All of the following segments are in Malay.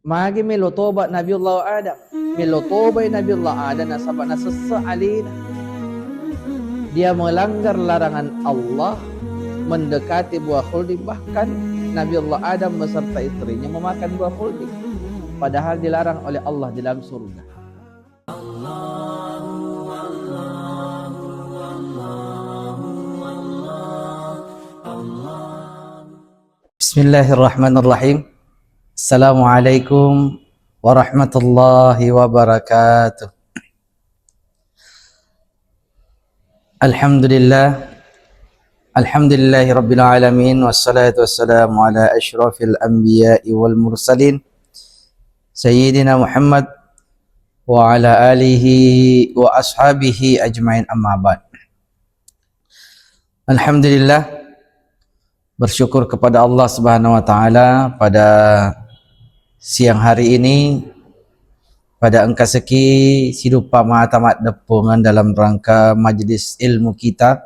Magi milutoba Nabiullah Adam. Milutobay Nabiullah Adam nasabak na sesealina. Dia melanggar larangan Allah, mendekati buah khuldi, bahkan Nabiullah Adam beserta istrinya memakan buah khuldi, padahal dilarang oleh Allah di dalam surga. Bismillahirrahmanirrahim. Assalamualaikum warahmatullahi wabarakatuh. Alhamdulillahi rabbil alamin, wassalatu wassalamu ala asyrafil anbiya'i wal mursalin Sayyidina Muhammad wa ala alihi wa ashabihi ajma'in, amma ba'd. Alhamdulillah, bersyukur kepada Allah Subhanahu wa taala pada siang hari ini, pada engkaseki sidupa matamat depungan dalam rangka majlis ilmu kita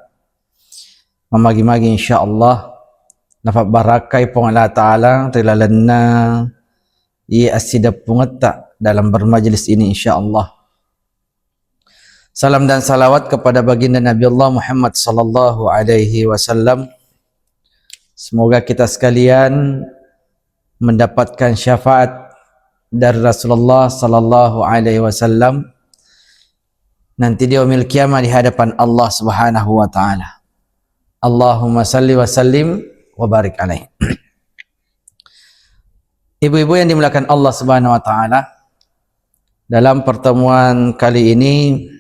memagi-magi insyaallah nafak barakai pong Allah taala rilalana ia asida pungeta dalam bermajlis ini insyaallah. Salam dan salawat kepada baginda Nabi Allah Muhammad sallallahu alaihi wasallam. Semoga kita sekalian mendapatkan syafaat dari Rasulullah sallallahu alaihi wasallam nanti di yaumil qiyamah di hadapan Allah Subhanahu wa taala. Allahumma salli wa sallim wa barik alaihi. Ibu-ibu yang dimuliakan Allah Subhanahu wa taala, dalam pertemuan kali ini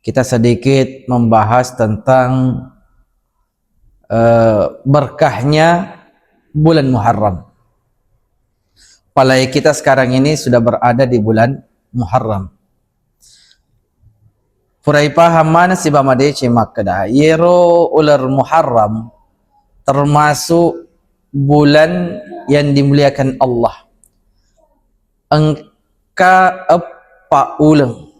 kita sedikit membahas tentang berkahnya bulan Muharram. Apalagi kita sekarang ini sudah berada di bulan Muharram. Purai paham mana si bamade cimakda yero ular Muharram termasuk bulan yang dimuliakan Allah. Engka apa ulang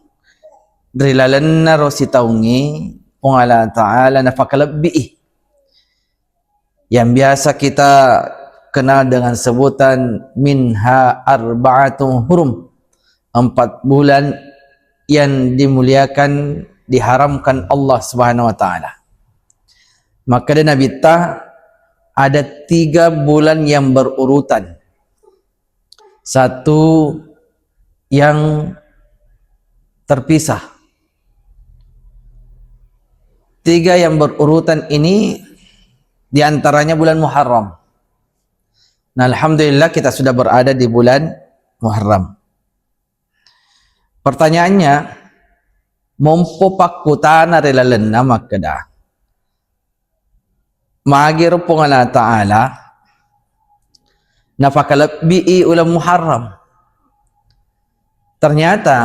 drilalanna rosi taungi Allah Ta'ala nafakalabbi yang biasa kita kenal dengan sebutan minha arba'atun hurum, 4 bulan yang dimuliakan, diharamkan Allah Subhanahu wa taala. Maka di Nabi ada 3 bulan yang berurutan. Satu yang terpisah. 3 yang berurutan ini diantaranya bulan Muharram. Nah, alhamdulillah kita sudah berada di bulan Muharram. Pertanyaannya, mompo pakutana rilalena makada magir pong Allah Ta'ala nafakalabbi'i ulam Muharram. Ternyata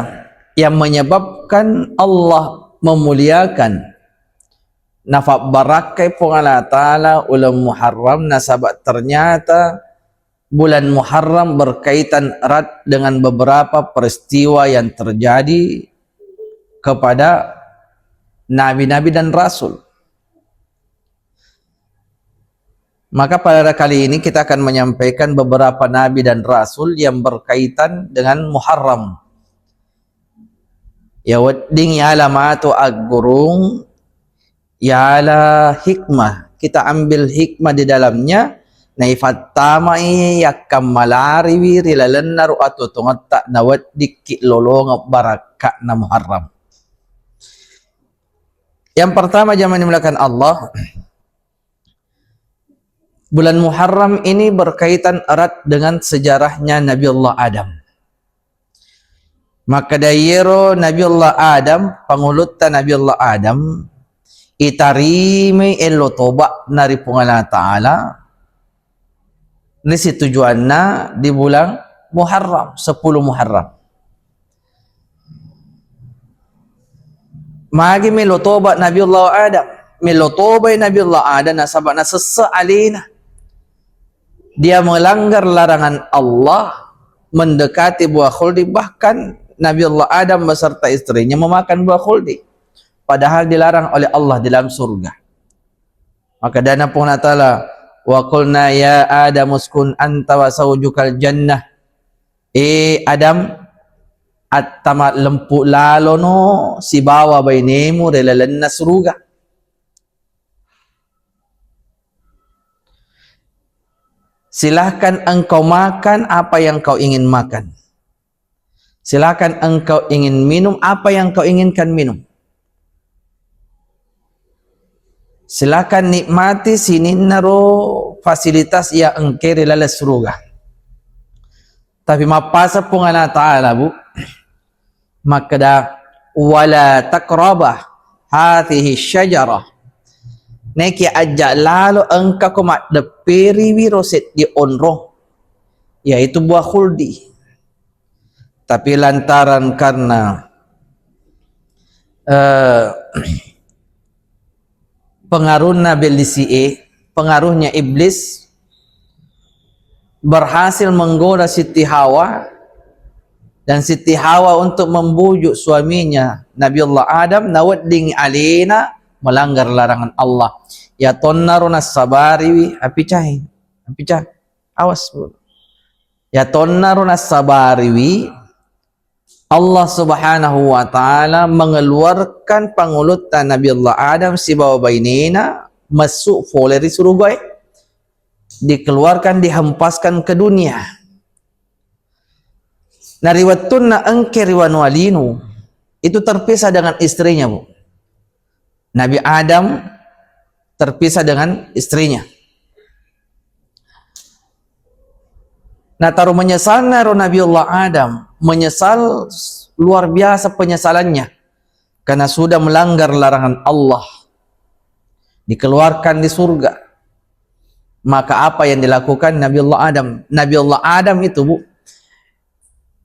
yang menyebabkan Allah memuliakan nafak barakai pong Allah Ta'ala ulam Muharram nasabat ternyata bulan Muharram berkaitan erat dengan beberapa peristiwa yang terjadi kepada nabi-nabi dan rasul. Maka pada kali ini kita akan menyampaikan beberapa nabi dan rasul yang berkaitan dengan Muharram. Ya wadding ya alamatu aggurung ya ala hikmah. Kita ambil hikmah di dalamnya. Naifat tamai yakam malari wirilalanna ru'atu tungatta nawat dikki lolong barakak na Muharram. Yang pertama jamaah dimulakan Allah, bulan Muharram ini berkaitan erat dengan sejarahnya Nabi Allah Adam. Maka dayero Nabi Allah Adam, pangulutan Nabi Allah Adam, itarimi elo toba nari Allah Ta'ala. Ini si tujuannya di bulan Muharram, 10 Muharram. Magi milutoba Nabiullah Adam. Milutobay Nabiullah Adam nasabak na sesealina. Dia melanggar larangan Allah, mendekati buah khuldi, bahkan Nabiullah Adam beserta istrinya memakan buah khuldi, padahal dilarang oleh Allah di dalam surga. Maka dana pun ta'ala wa qulna ya Adam uskun anta wa zawjukal jannah Adam at tamat lempu lalo no si bawa bainemu relalan na suruga. Silahkan engkau makan apa yang kau ingin makan. Silahkan engkau ingin minum apa yang kau inginkan minum. Silahkan nikmati sini naro fasilitas yang engkau relalan suruga. Tapi mapasa pun Allah Ta'ala bu, maka dah wala taqrabah hadhihi syajarah, neki ajak lalu engkau kumat deperi wiroset di onroh, yaitu buah khuldi. Tapi lantaran karena pengaruhnya belisi'e, pengaruhnya iblis berhasil menggoda Siti Hawa, dan Siti Hawa untuk membujuk suaminya Nabiullah Adam nawadding alina, melanggar larangan Allah. Ya tonnaruna sabariwi, api cah awas bro. Ya tonnaruna sabariwi, Allah Subhanahu wa taala mengeluarkan pangulutan Nabiullah Adam si bawa bainina masuk foleri surga, dikeluarkan, dihempaskan ke dunia. Nariwatunna engkeriwan walinu, itu terpisah dengan istrinya bu. Nabi Adam terpisah dengan istrinya. Nah taruh menyesal naruh Nabiullah Adam, menyesal luar biasa penyesalannya karena sudah melanggar larangan Allah, dikeluarkan di surga. Maka apa yang dilakukan Nabiullah Adam? Nabiullah Adam itu bu,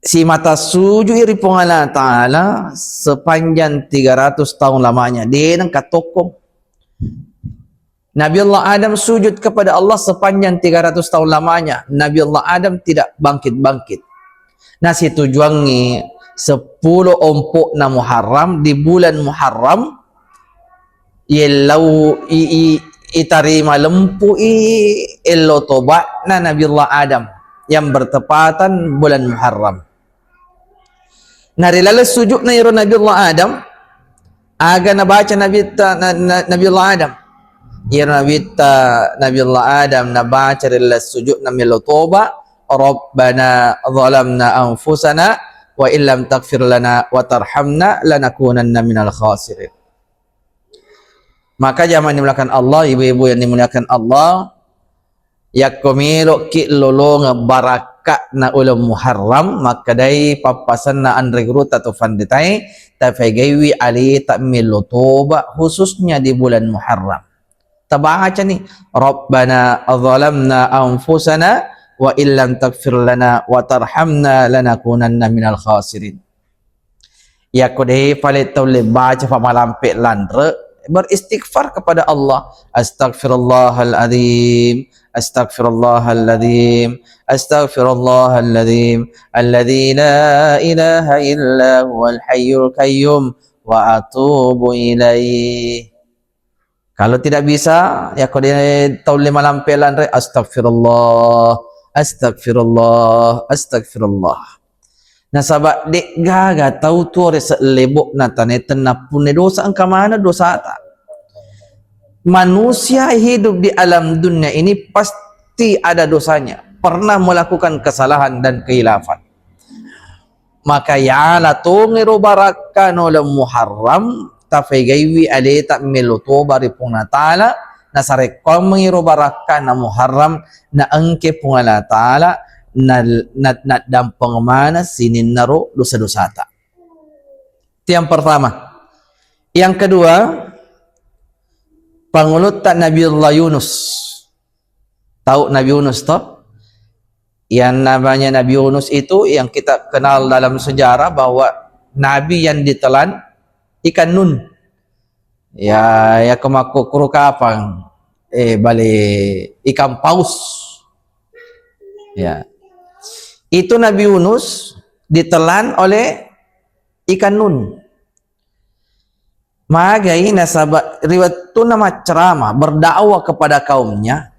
si mata sujud iri Allah Ta'ala sepanjang 300 tahun lamanya. Dia nang katokom. Nabiullah Adam sujud kepada Allah sepanjang 300 tahun lamanya. Nabiullah Adam tidak bangkit-bangkit. Nah si tujuannya 10 ompok na Muharram, di bulan Muharram, yelau itarima lempu elo tobat na Nabiullah Adam yang bertepatan bulan Muharram. Narilala sujud na iro Nabiullah Adam, aga nabaca Nabiullah Adam. Iro Nabiullah Adam nabaca rilala sujud na melo toba, Rabbana zalamna anfusana wa illam taghfir lana wa tarhamna lanakunanna minal khasirin. Maka jamaah dimuliakan Allah, ibu-ibu yang dimuliakan Allah, yakumilo ki lolong barakat na ulam Muharram, maka dai papasan na andregruta atau fanditai tafaigawi ali ta'milu toba, khususnya di bulan Muharram. Tabaca ni Rabbana zalamna anfusana wa illam taghfir lana wa tarhamna lanakunanna minal khasirin. Ya kodai palit tole baca pamalampe landre, beristighfar kepada Allah. Astaghfirullahaladzim, astaghfirullahaladzim, astaghfirullahaladzim, alladzi la ilaha illa huwal hayyul qayyum wa atubu ilaih. Kalau tidak bisa, ya kau dia tahu 5 lampelan re, astagfirullah, astagfirullah, astagfirullah. Nah sahabat dek gaga tahu tu ore selebok na taneten na pune dosa angka mana dosa tak. Manusia hidup di alam dunia ini pasti ada dosanya, pernah melakukan kesalahan dan khilafan. Maka ya la tungiro barakan oleh Muharram tafaigawi alita meluto baripuna ta'ala nasare kong mengiro barakan na Muharram na angke pungala ta'ala na dampang mana sinin naro dosa-dosa ta. Itu yang pertama. Yang kedua, pangulutan Nabiullah Yunus. Tahu Nabi Yunus toh? Yang namanya Nabi Yunus itu yang kita kenal dalam sejarah bahwa Nabi yang ditelan ikan nun. Ya kemaku kuru kapang balik ikan paus. Ya. Itu Nabi Yunus ditelan oleh ikan nun. Magai nasabah riwayat tu nama ceramah berdakwah kepada kaumnya.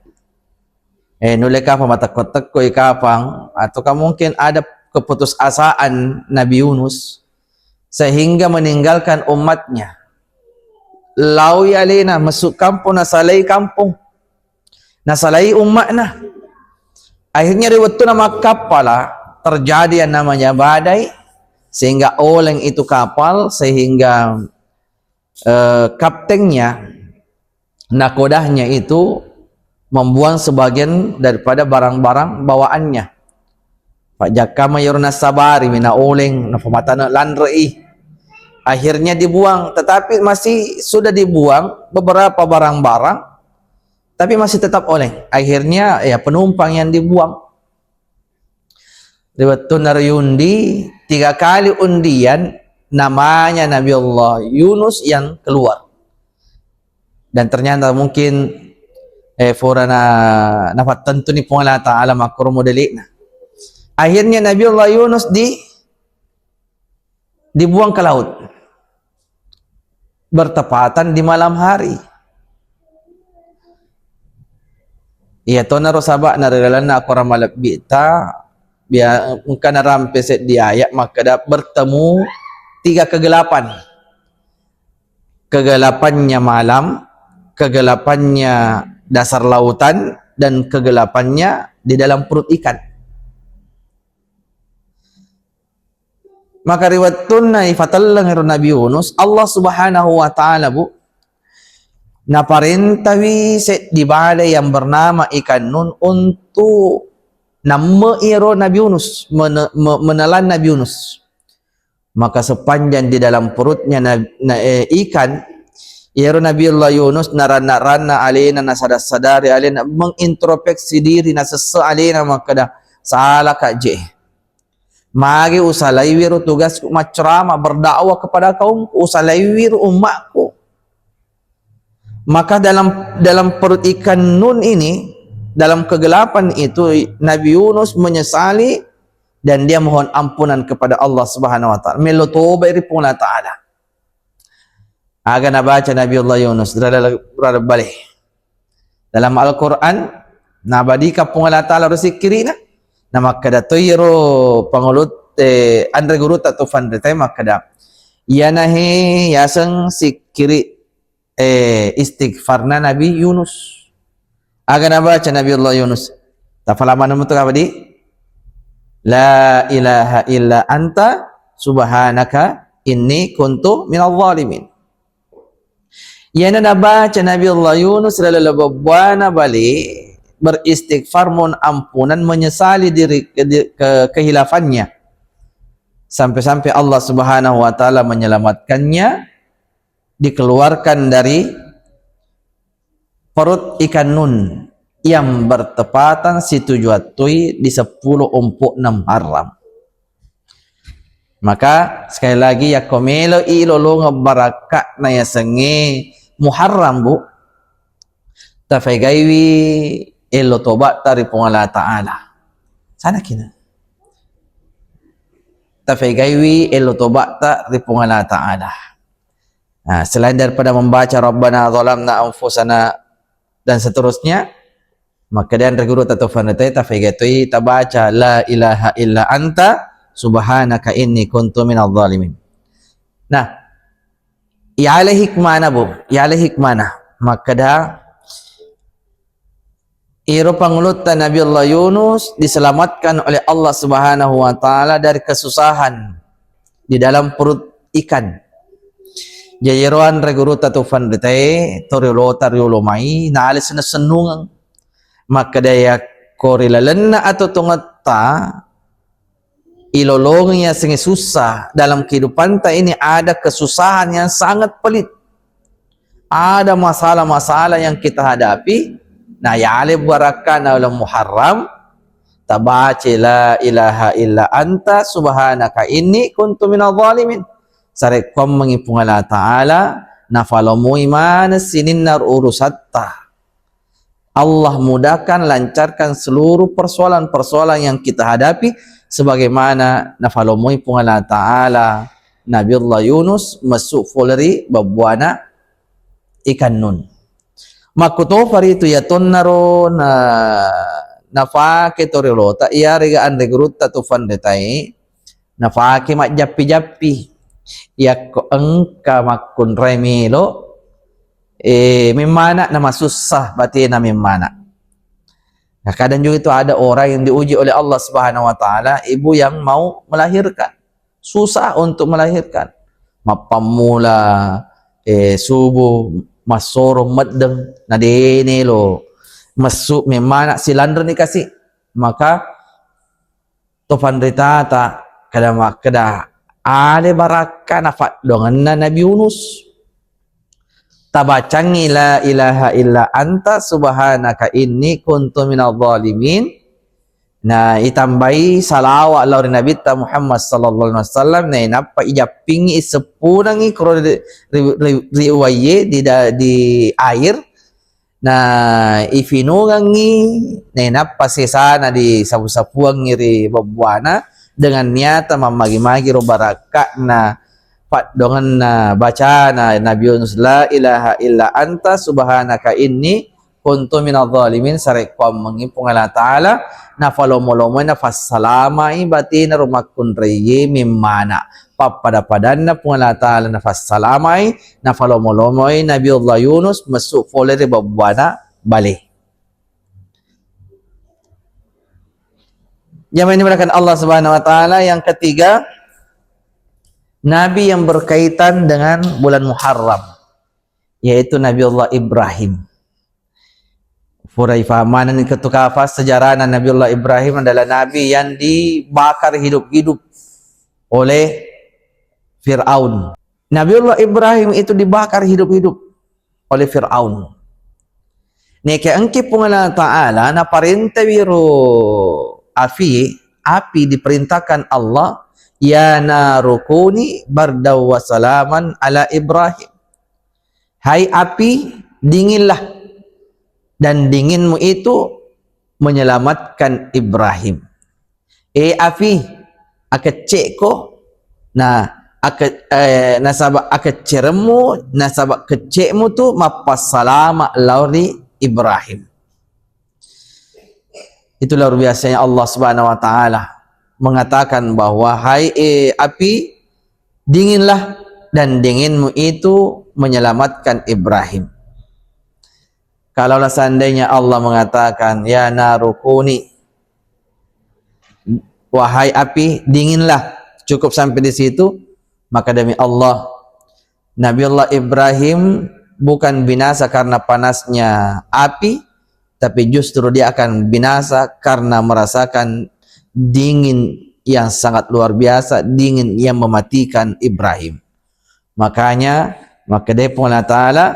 Nulai kapang mata kotak koi kapang atau mungkin ada keputusasaan Nabi Yunus sehingga meninggalkan umatnya. Lawi alina masuk kampung, nasalai kampung, nasalai umatna. Akhirnya di waktu nama kapal terjadi yang namanya badai, sehingga oleng itu kapal, sehingga kaptennya, nakodahnya itu membuang sebagian daripada barang-barang bawaannya. Pak Jaka mayurna sabari mina oleng na pamatana landrei. Akhirnya dibuang, tetapi masih sudah dibuang beberapa barang-barang, tapi masih tetap oleng. Akhirnya ya penumpang yang dibuang. Lewat undi 3 kali undian, namanya Nabi Allah Yunus yang keluar. Dan ternyata mungkin forana nafat tentu ni Allah Ta'ala makro modelikna. Akhirnya Nabi Allah Yunus dibuang ke laut. Bertepatan di malam hari. Iya tona rosabak narilalan na aku ramalap bita biar mungkin rampe set di ayat maka dah bertemu 3 kegelapan. Kegelapannya malam, kegelapannya dasar lautan, dan kegelapannya di dalam perut ikan. Maka riwayat tunai fatallang Nabi Yunus, Allah Subhanahu wa taala naparintawi set di balai yang bernama ikan nun untuk nama iro Nabi Yunus, menelan Nabi Yunus. Maka sepanjang di dalam perutnya ikan, iro Nabi Allah Yunus narana alina nasadari alina mengintrospeksi diri nasesa alina maka dah salah kaje. Mari usalai wiru tugas macrama berdakwah kepada kaum, usalai wiru umatku. Maka dalam perut ikan nun ini, dalam kegelapan itu Nabi Yunus menyesali dan dia mohon ampunan kepada Allah Subhanahu wa taala. Melutoba iri Allah taala. Agar nabaca Nabi Allah Yunus berada balik. Dalam Al-Quran nabadika Allah taala rusikirina nama kada toyro pangulut andre guru atau fandre tema kada ya nahi yaseng sikiri istighfarna Nabi Yunus. Agar baca Nabi Allah Yunus tafalama namu tu apa di la ilaha illa anta subhanaka inni kuntu minadh dhalimin. Yana baca Nabi Allah Yunus lalu babwana balik beristighfar mohon ampunan menyesali diri kehilafannya sampai-sampai Allah Subhanahu wa taala menyelamatkannya, dikeluarkan dari perut ikan nun yang bertepatan situ juatui di 10 umpuk 6 haram. Maka sekali lagi ya komelo ilolo ngebarakat na ya senge muharram bu tafaigawi elo tobat dari Allah Ta'ala. Sana kina. Tafaigawi elo tobat dari Allah Ta'ala. Nah, selain daripada membaca Rabbana zalamna anfusana dan seterusnya, maka dan reguru tatufanatai tafaigatui tabaca la ilaha illa anta subhanaka inni kuntu minadh dhalimin. Nah, ya ala hikmana bu, ya ala hikmana. Maka dah iro pangulutan Nabi Allah Yunus diselamatkan oleh Allah Subhanahu wa taala dari kesusahan di dalam perut ikan. Jayiruan reguru tatufan dete toriolo tariolo mai na alis na senung maka daya korilalenna atau tungata ilolongnya sengi susah dalam kehidupan ta ini ada kesusahan yang sangat pelit. Ada masalah-masalah yang kita hadapi. Nah, ya alif barakana wal muharram tabaca la ilaha illa anta subhanaka inni kuntu minadh dhalimin. Sare kom mengipung Allah Ta'ala nafalamu iman sininnar urusatta. Allah mudahkan, lancarkan seluruh persoalan-persoalan yang kita hadapi sebagaimana nafalamu ipung Allah Ta'ala Nabi Allah Yunus masuk foleri babuana ikan nun. Makuto faritu ya tonnaro nafake torilota iya rega andre gurutta tu fandetai nafake mak jappi-jappi yakko engka makun remilo mimana nama susah batina mimana. Nah, kadang juga itu ada orang yang diuji oleh Allah Subhanahu wa taala, ibu yang mau melahirkan. Susah untuk melahirkan. Mapamula subuh masoro medeng nadene lo. Masuk memang silandra ni kasih. Maka tofan ritata kada ale baraka nafat dengan Nabi Yunus. Tabacangi la ilaha illa anta subhanaka inni kuntu minadh dhalimin. Nah, itambai salawat la Nabi Muhammad sallallahu alaihi wasallam na inapa ijapingi sepunangi kro riwaye di air. Nah, ifinungangi na inapa sesana di sapu-sapuang ngiri babuana dengan niata mamagi-magi ro baraka na Pak dengan baca Nabi Yunus la ilaha illa anta subhanaka inni kuntu minadh dhalimin sareqam mengipung Allah taala na falomo-lomo na fasalamai batina rumakun reye mimana papada-padanna pung Allah taala na fasalamai na falomo-lomo Nabi Allah Yunus masuk folere babwana balik. Yang dimulakan Allah Subhanahu wa taala. Yang ketiga, Nabi yang berkaitan dengan bulan Muharram, yaitu Nabi Allah Ibrahim. Furai fahamanan ketukafas sejarah Nabi Allah Ibrahim adalah Nabi yang dibakar hidup-hidup oleh Fir'aun. Nabi Allah Ibrahim itu dibakar hidup-hidup oleh Fir'aun. Neke engki pungalan ta'ala na parintawiro api diperintahkan Allah, ya narukuni bardaw wa salaman ala Ibrahim. Hai api, dinginlah, dan dinginmu itu menyelamatkan Ibrahim. Api, akecek ko, nasabak akecirmu, nasabak kecekmu tu mapasalama lauri Ibrahim. Itu luar biasanya Allah Subhanahu wa taala mengatakan bahwa hai api, dinginlah, dan dinginmu itu menyelamatkan Ibrahim. Kalaulah seandainya Allah mengatakan ya narukuni, wahai api, dinginlah, cukup sampai di situ, maka demi Allah Nabi Allah Ibrahim bukan binasa karena panasnya api, tapi justru dia akan binasa karena merasakan dingin yang sangat luar biasa, dingin yang mematikan Ibrahim. Makanya maka dia pun Allah Ta'ala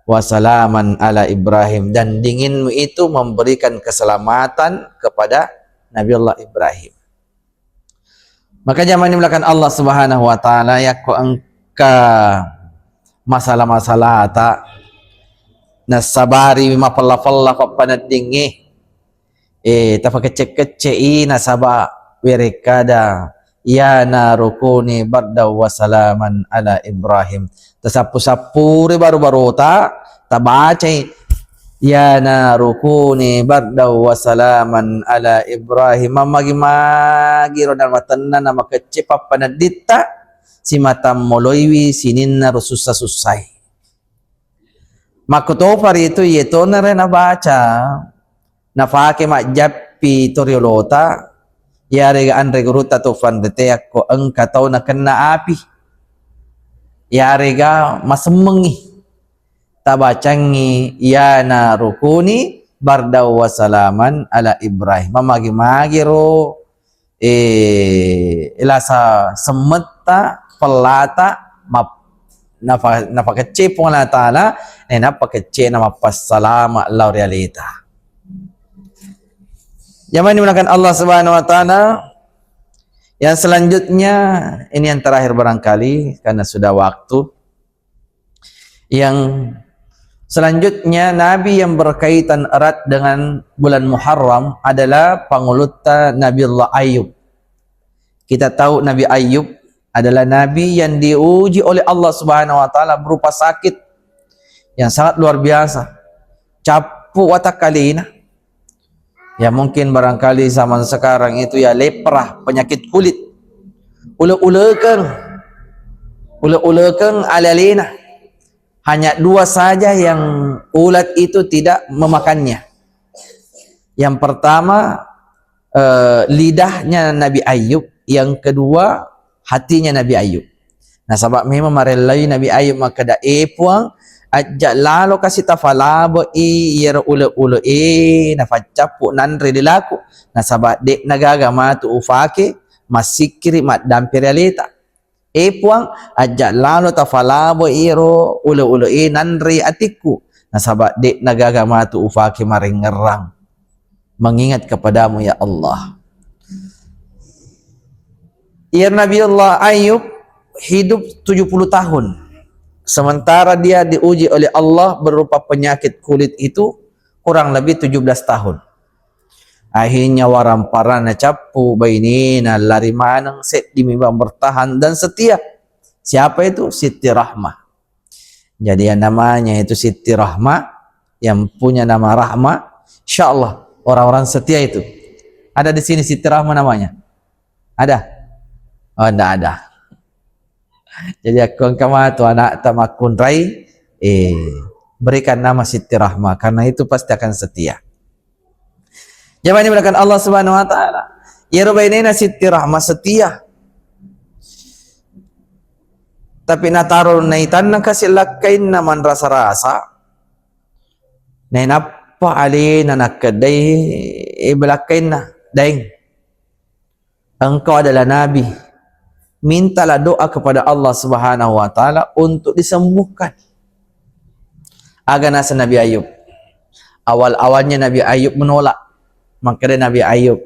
wasalaman ala Ibrahim, dan dinginmu itu memberikan keselamatan kepada Nabi Allah Ibrahim. Maka zaman ini melakukan Allah Subhanahu wa taala yakko engka masalah-masalah tak nasabari mapalla-palla papanad dingi tafakecek-kecei nasaba wirekada ya narukuni barda wa salaman ala Ibrahim. Tasapu-sapuri baru-baru tak baca ya narukuni barda wa salaman ala Ibrahim. Magi-magi ro dalam tanna nama kecep papanad ditta si matam moloiwi sinin na rususah-susai. Makutopar itu yeto na rin nabaca nafake makjapi toriolota yari gaan reguruta to fandeteak ko engka tau na kena api yari ga masemengi tabacangi ya na rukuni barda wa salaman ala Ibrahim. Mamagi-magi ro ilasa semeta pelata napakecil pun Allah Ta'ala napakecil nama passalama Allah realita. Yang mana dimulakan Allah Subhanahu wa taala. Yang selanjutnya, ini yang terakhir barangkali karena sudah waktu. Yang selanjutnya, Nabi yang berkaitan erat dengan bulan Muharram adalah pangulutan Nabi Allah Ayub. Kita tahu Nabi Ayub adalah Nabi yang diuji oleh Allah Subhanahu wa taala berupa sakit yang sangat luar biasa. Capu watakalina. Ya mungkin barangkali zaman sekarang itu ya leprah, penyakit kulit. Ula-ula alalina. Hanya dua saja yang ulat itu tidak memakannya. Yang pertama lidahnya Nabi Ayub, yang kedua hatinya Nabi Ayub. Nah sebab memang marelai Nabi Ayub maka da puang ajak lalu kasih tafalabo yer ula-ula na facapu nan redilaku. Nah sebab dek nagaga matu ufake masikiri mat dampiralita. Puang ajak lalu tafalabo iro ula-ula nan ri atiku. Nah sebab dek nagaga matu ufake maring ngerang. Mengingat kepadamu ya Allah. Ya Nabi Allah Ayub hidup 70 tahun. Sementara dia diuji oleh Allah berupa penyakit kulit itu kurang lebih 17 tahun. Akhirnya waramparana capu bainina lari manang set dimimbang bertahan dan setia. Siapa itu? Siti Rahmah. Jadi yang namanya itu Siti Rahmah, yang punya nama Rahmah, insyaallah orang-orang setia itu. Ada di sini Siti Rahmah namanya? Ada? Oh, enggak ada. Jadi aku kama tu anak tamakun rai berikan nama Siti Rahmah karena itu pasti akan setia. Jawaban ini berikan Allah Subhanahu wa taala. Ya rubainina Siti Rahmah setia. Tapi natarul naitan kasih lakain naman rasa-rasa. Nainapa alina nakadai belakain na daing. Engkau adalah nabi. Mintalah doa kepada Allah Subhanahu wa taala untuk disembuhkan. Agana Nabi Ayub. Awal-awalnya Nabi Ayub menolak. Maka Nabi Ayub,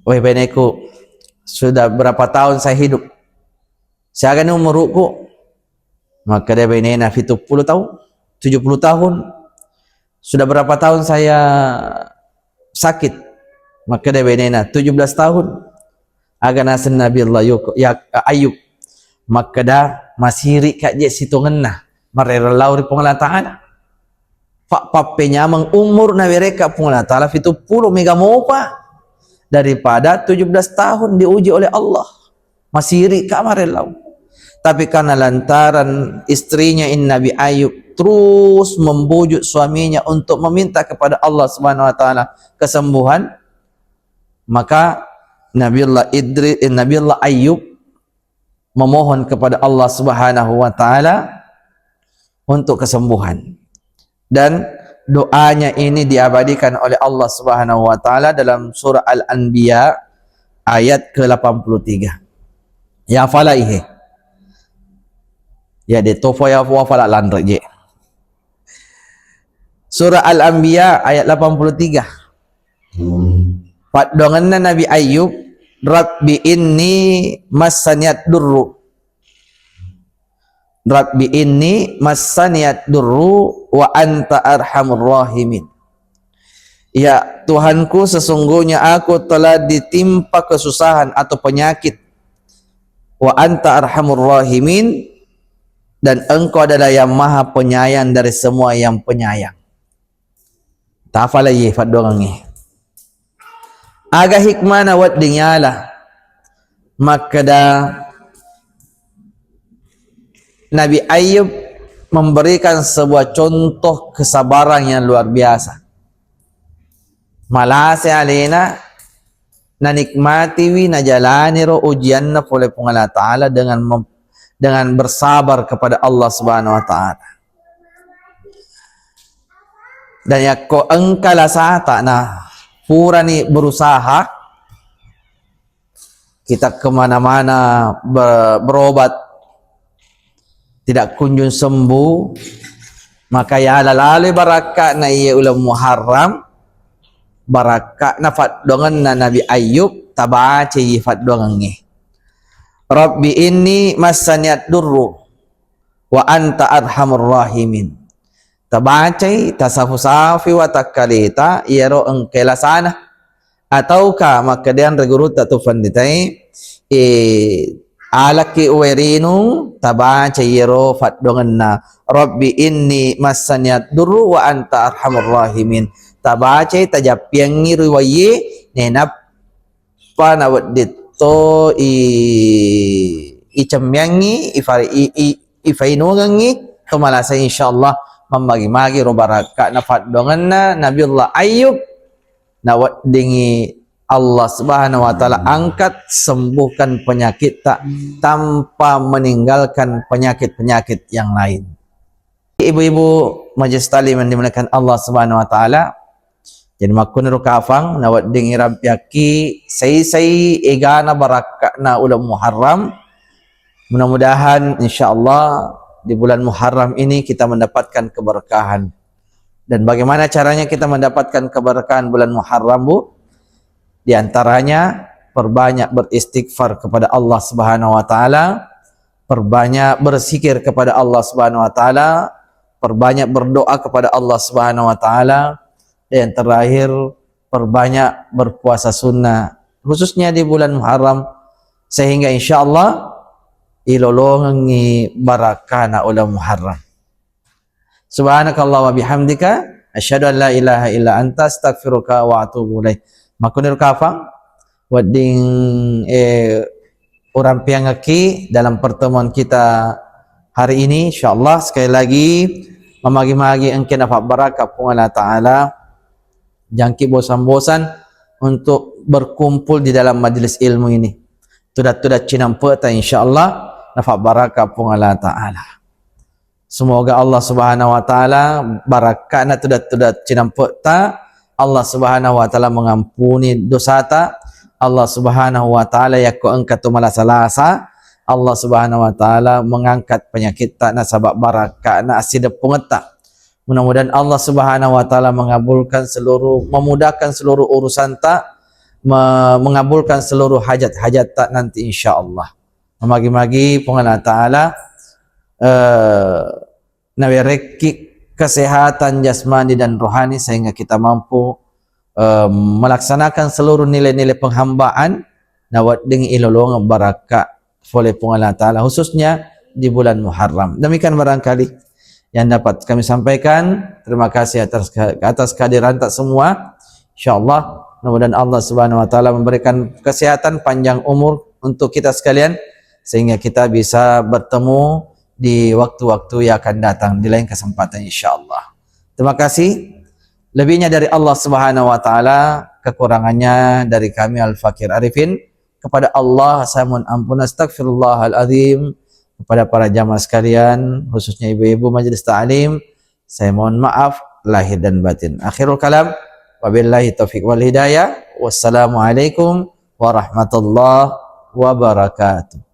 wahai beneku, sudah berapa tahun saya hidup? Saya akan umurku. Maka dia benena 70 tahun, 70 tahun. Sudah berapa tahun saya sakit? Maka dia benena 17 tahun. Agana Nabi Allah ya Ayub. Maka dah masih kat je situ ngena marerelau ri pengalah taala. Pak papenya mengumur na mereka pengalah taala 70 mega mopa daripada 17 tahun diuji oleh Allah. Masih ri ka marerelau. Tapi karena lantaran istrinya Nabi Ayub terus membujuk suaminya untuk meminta kepada Allah Subhanahu wa taala kesembuhan, maka Nabiullah Ayub memohon kepada Allah Subhanahu wa taala untuk kesembuhan. Dan doanya ini diabadikan oleh Allah Subhanahu wa taala dalam surah Al-Anbiya ayat ke-83. Ya falaihi. Ya de tofa ya wa fala landre je. Surah Al-Anbiya ayat 83. Padonganna Nabi Ayub, Rabbi inni massaniyat durru. Rabbi inni massaniyat durru wa anta arhamur rahimin. Ya Tuhanku, sesungguhnya aku telah ditimpa kesusahan atau penyakit. Wa anta arhamur rahimin, dan engkau adalah yang maha penyayang dari semua yang penyayang. Tafalaye fadongangi. Aga hikmah na wat dinyala. Maka dah Nabi Ayub memberikan sebuah contoh kesabaran yang luar biasa. Malase alena nanikmati wi najalani ro ujian na oleh pengalah taala dengan bersabar kepada Allah Subhanahu wa taala. Dan ya ko engkala sata na purani berusaha kita kemana-mana berobat tidak kunjung sembuh, maka ya lalali barakat na iya ulam Muharram, barakat na fadongan na Nabi Ayub tabace yi fadongan ngi. Rabbi inni massaniyat durru wa anta arhamur rahimin. Tabacay tasafusafi wa takalita iyaro engkela sana ataukah maka dian reguruta tu fanditai alaki uwerinu tabacay iyaro fatdongan na Rabbi inni massaniyat durru wa anta arhamur rahimin. tak baca tajapiang ni riwaye nenap pa nawat dito i camyangi ifainungangi tumalasa insyaallah mamagi-magi ro baraka nafat donganna Nabiullah Ayub nawat dingi Allah Subhanahu wa taala angkat sembuhkan penyakit tak tanpa meninggalkan penyakit-penyakit yang lain. Ibu-ibu majelis talim yang dimuliakan Allah Subhanahu wa taala, jadi makun ro kafang nawat dingi rampiaki sai egana barakah na ulam Muharram. Mudah-mudahan insyaallah di bulan Muharram ini kita mendapatkan keberkahan. Dan bagaimana caranya kita mendapatkan keberkahan bulan Muharram, Bu? Di antaranya perbanyak beristighfar kepada Allah Subhanahu wa taala, perbanyak berzikir kepada Allah Subhanahu wa taala, perbanyak berdoa kepada Allah Subhanahu wa taala, dan terakhir perbanyak berpuasa sunnah khususnya di bulan Muharram sehingga insyaallah ilolongi barakana ulam Muharram. Subhanakallah wa bihamdika asyhadu an la ilaha illa anta astaghfiruka wa atubu ilaik. Makunir kafang wading orang piangaki dalam pertemuan kita hari ini insyaallah sekali lagi memagi-magi engke nafak barakah pun Allah taala, jangki bosan-bosan untuk berkumpul di dalam majlis ilmu ini. Tudat-tudat cinampe ta insyaallah nafak barakah pun Allah taala. Semoga Allah Subhanahu wa taala barakana tudat-tudat cinampe ta, Allah Subhanahu wa taala mengampuni dosa ta, Allah Subhanahu wa taala yakko engka tu malasa-lasa, Allah Subhanahu wa taala mengangkat penyakit tak na sabab barakah na asida pengeta. Mudah-mudahan Allah Subhanahu wa taala memudahkan seluruh urusan tak, mengabulkan seluruh hajat-hajat tak nanti insyaallah. Memagi-magi Allah taala nawereki kesehatan jasmani dan rohani sehingga kita mampu melaksanakan seluruh nilai-nilai penghambaan nawat dengan ilolong barakah oleh Allah taala khususnya di bulan Muharram. Demikian barangkali yang dapat kami sampaikan. Terima kasih atas kehadiran tak semua. Insyaallah mudah-mudahan Allah Subhanahu wa taala memberikan kesehatan panjang umur untuk kita sekalian sehingga kita bisa bertemu di waktu-waktu yang akan datang di lain kesempatan insyaallah. Terima kasih. Lebihnya dari Allah Subhanahu wa taala, kekurangannya dari kami Al-Fakir Arifin. Kepada Allah saya mohon ampun, astagfirullahal azim. Kepada para jamaah sekalian, khususnya ibu-ibu majelis ta'lim, saya mohon maaf lahir dan batin. Akhirul kalam, wabillahi taufiq wal hidayah. Wassalamualaikum warahmatullahi wabarakatuh.